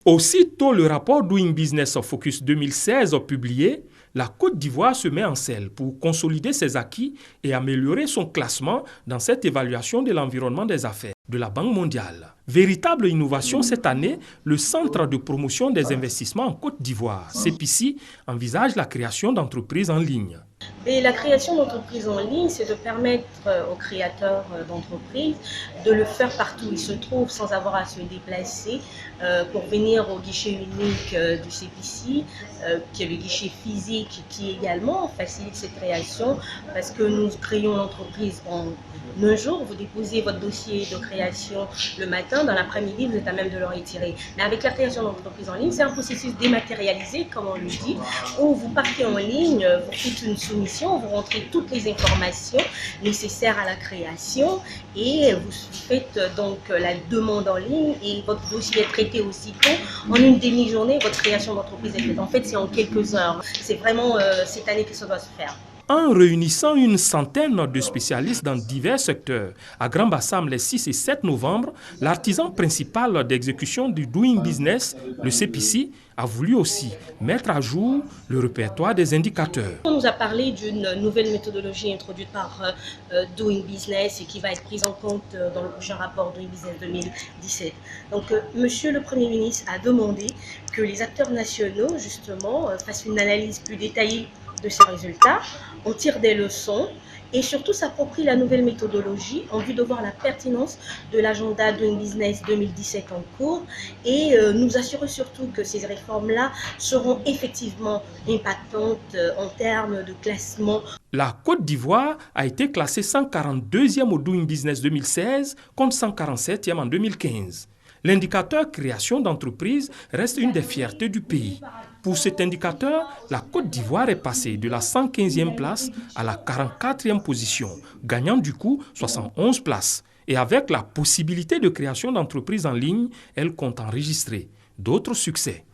Aussitôt le rapport Doing Business Focus 2016 publié, la Côte d'Ivoire se met en selle pour consolider ses acquis et améliorer son classement dans cette évaluation de l'environnement des affaires de la Banque mondiale. Véritable innovation cette année, le Centre de promotion des investissements en Côte d'Ivoire, CPICI, envisage la création d'entreprises en ligne. Et la création d'entreprises en ligne, c'est de permettre aux créateurs d'entreprises de le faire partout où ils se trouvent sans avoir à se déplacer pour venir au guichet unique du CPICI, qui est le guichet physique qui également facilite cette création parce que nous créons l'entreprise en un jour, vous déposez votre dossier de création le matin, dans l'après-midi, vous êtes à même de le retirer. Mais avec la création d'entreprise en ligne, c'est un processus dématérialisé, comme on le dit, où vous partez en ligne, vous faites une soumission, vous rentrez toutes les informations nécessaires à la création et vous faites donc la demande en ligne et votre dossier est traité aussitôt. En une demi-journée, votre création d'entreprise est faite. En fait, c'est en quelques heures. C'est vraiment cette année que ça doit se faire. En réunissant une centaine de spécialistes dans divers secteurs, à Grand-Bassam les 6 et 7 novembre, l'artisan principal d'exécution du Doing Business, le CPICI, a voulu aussi mettre à jour le répertoire des indicateurs. On nous a parlé d'une nouvelle méthodologie introduite par Doing Business et qui va être prise en compte dans le prochain rapport Doing Business 2017. Donc, Monsieur le Premier ministre a demandé que les acteurs nationaux, justement, fassent une analyse plus détaillée de ces résultats, on tire des leçons et surtout s'approprie la nouvelle méthodologie en vue de voir la pertinence de l'agenda Doing Business 2017 en cours et nous assurer surtout que ces réformes-là seront effectivement impactantes en termes de classement. La Côte d'Ivoire a été classée 142e au Doing Business 2016 contre 147e en 2015. L'indicateur création d'entreprise reste une des fiertés du pays. Pour cet indicateur, la Côte d'Ivoire est passée de la 115e place à la 44e position, gagnant du coup 71 places. Et avec la possibilité de création d'entreprises en ligne, elle compte enregistrer d'autres succès.